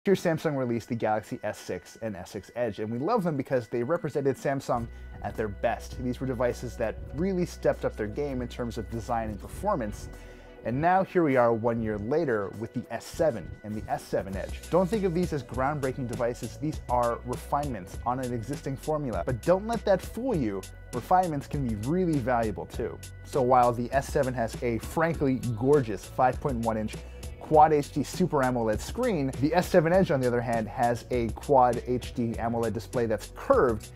Here Samsung released the Galaxy S6 and S6 Edge, and we love them because they represented Samsung at their best. These were devices that really stepped up their game in terms of design and performance. And now here we are 1 year later with the S7 and the S7 Edge. Don't think of these as groundbreaking devices, these are refinements on an existing formula. But don't let that fool you, refinements can be really valuable too. So while the S7 has a frankly gorgeous 5.1-inch Quad HD Super AMOLED screen, the S7 Edge on the other hand has a Quad HD AMOLED display that's curved,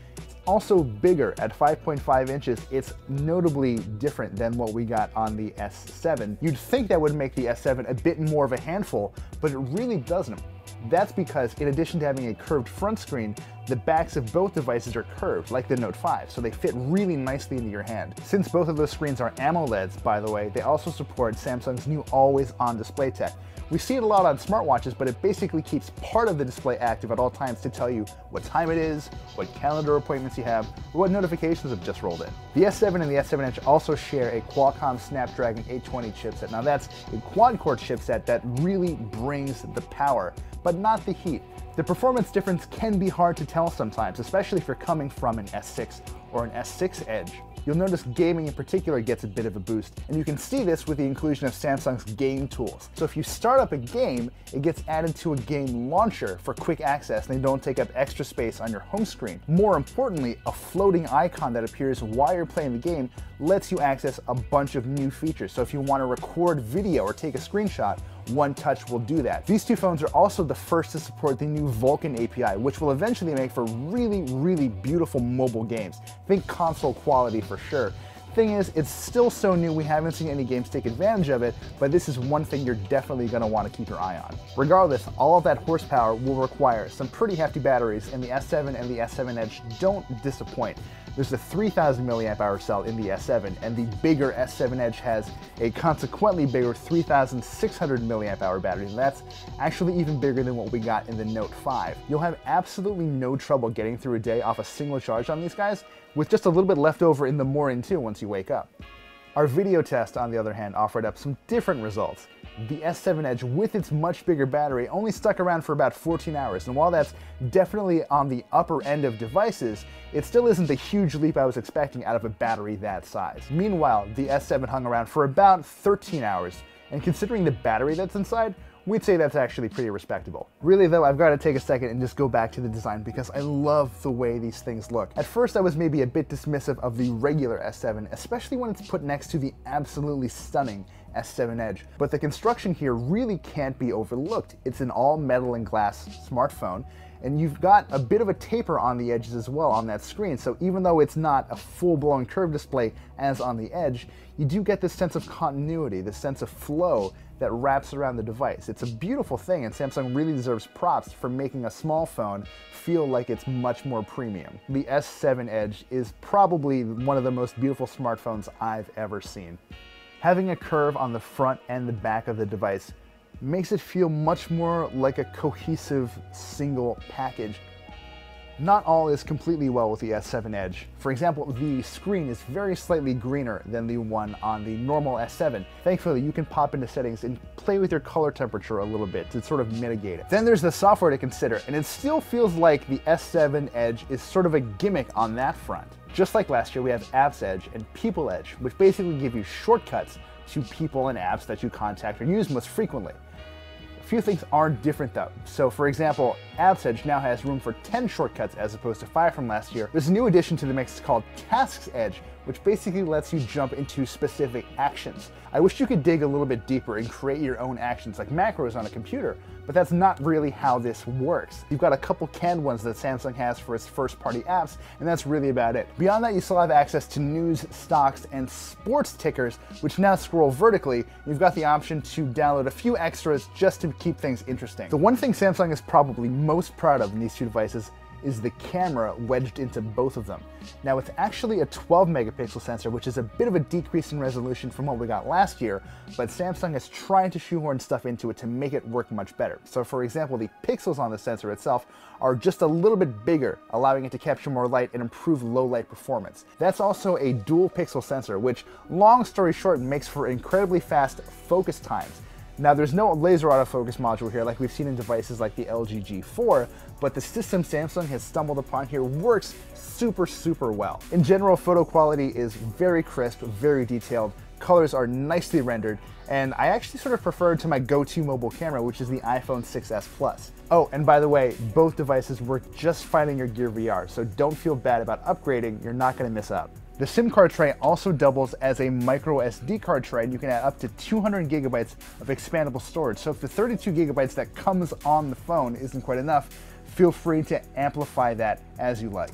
also bigger at 5.5 inches. It's notably different than what we got on the S7. You'd think that would make the S7 a bit more of a handful, but it really doesn't. That's because in addition to having a curved front screen, the backs of both devices are curved, like the Note 5, so they fit really nicely into your hand. Since both of those screens are AMOLEDs, by the way, they also support Samsung's new always-on display tech. We see it a lot on smartwatches, but it basically keeps part of the display active at all times to tell you what time it is, what calendar appointments you have, or what notifications have just rolled in. The S7 and the S7 Edge also share a Qualcomm Snapdragon 820 chipset. Now that's a quad-core chipset that really brings the power, but not the heat. The performance difference can be hard to tell sometimes, especially if you're coming from an S6 or an S6 Edge. You'll notice gaming in particular gets a bit of a boost, and you can see this with the inclusion of Samsung's game tools. So if you start up a game, it gets added to a game launcher for quick access and they don't take up extra space on your home screen. More importantly, a floating icon that appears while you're playing the game lets you access a bunch of new features. So if you want to record video or take a screenshot, one touch will do that. These two phones are also the first to support the new Vulkan API, which will eventually make for really, really beautiful mobile games. Think console quality for sure. Thing is, it's still so new we haven't seen any games take advantage of it, but this is one thing you're definitely going to want to keep your eye on. Regardless, all of that horsepower will require some pretty hefty batteries, and the S7 and the S7 Edge don't disappoint. There's a 3000 mAh cell in the S7, and the bigger S7 Edge has a consequently bigger 3600 mAh battery, and that's actually even bigger than what we got in the Note 5. You'll have absolutely no trouble getting through a day off a single charge on these guys, with just a little bit left over in the morning too once you wake up. Our video test, on the other hand, offered up some different results. The S7 Edge, with its much bigger battery, only stuck around for about 14 hours, and while that's definitely on the upper end of devices, it still isn't the huge leap I was expecting out of a battery that size. Meanwhile, the S7 hung around for about 13 hours, and considering the battery that's inside, we'd say that's actually pretty respectable. Really though, I've got to take a second and just go back to the design because I love the way these things look. At first I was maybe a bit dismissive of the regular S7, especially when it's put next to the absolutely stunning S7 Edge. But the construction here really can't be overlooked. It's an all metal and glass smartphone, and you've got a bit of a taper on the edges as well on that screen, so even though it's not a full-blown curved display as on the Edge, you do get this sense of continuity, this sense of flow that wraps around the device. It's a beautiful thing, and Samsung really deserves props for making a small phone feel like it's much more premium. The S7 Edge is probably one of the most beautiful smartphones I've ever seen. Having a curve on the front and the back of the device makes it feel much more like a cohesive single package. Not all is completely well with the S7 Edge. For example, the screen is very slightly greener than the one on the normal S7. Thankfully, you can pop into settings and play with your color temperature a little bit to sort of mitigate it. Then there's the software to consider, and it still feels like the S7 Edge is sort of a gimmick on that front. Just like last year, we have Apps Edge and People Edge, which basically give you shortcuts to people and apps that you contact or use most frequently. A few things are different though. So for example, Apps Edge now has room for 10 shortcuts as opposed to 5 from last year. There's a new addition to the mix called Tasks Edge, which basically lets you jump into specific actions. I wish you could dig a little bit deeper and create your own actions like macros on a computer, but that's not really how this works. You've got a couple canned ones that Samsung has for its first-party apps, and that's really about it. Beyond that, you still have access to news, stocks, and sports tickers, which now scroll vertically. You've got the option to download a few extras just to keep things interesting. The one thing Samsung is probably most proud of in these two devices is the camera wedged into both of them. Now it's actually a 12 megapixel sensor, which is a bit of a decrease in resolution from what we got last year, but Samsung is trying to shoehorn stuff into it to make it work much better. So for example, the pixels on the sensor itself are just a little bit bigger, allowing it to capture more light and improve low light performance. That's also a dual pixel sensor, which, long story short, makes for incredibly fast focus times. Now there's no laser autofocus module here like we've seen in devices like the LG G4, but the system Samsung has stumbled upon here works super well. In general, photo quality is very crisp, very detailed, colors are nicely rendered, and I actually sort of prefer it to my go-to mobile camera, which is the iPhone 6s Plus. Oh, and by the way, both devices work just fine in your Gear VR, so don't feel bad about upgrading, you're not gonna miss out. The SIM card tray also doubles as a micro SD card tray, and you can add up to 200 gigabytes of expandable storage. So if the 32 gigabytes that comes on the phone isn't quite enough, feel free to amplify that as you like.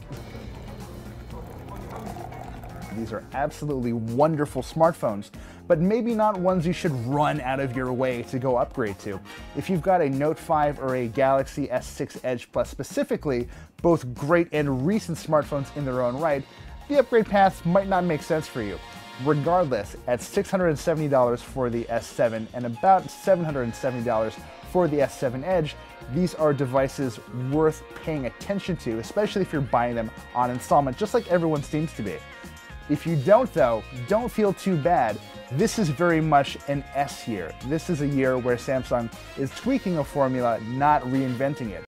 These are absolutely wonderful smartphones, but maybe not ones you should run out of your way to go upgrade to. If you've got a Note 5 or a Galaxy S6 Edge Plus specifically, both great and recent smartphones in their own right, the upgrade path might not make sense for you. Regardless, at $670 for the S7 and about $770 for the S7 Edge, these are devices worth paying attention to, especially if you're buying them on installment, just like everyone seems to be. If you don't though, don't feel too bad. This is very much an S year. This is a year where Samsung is tweaking a formula, not reinventing it.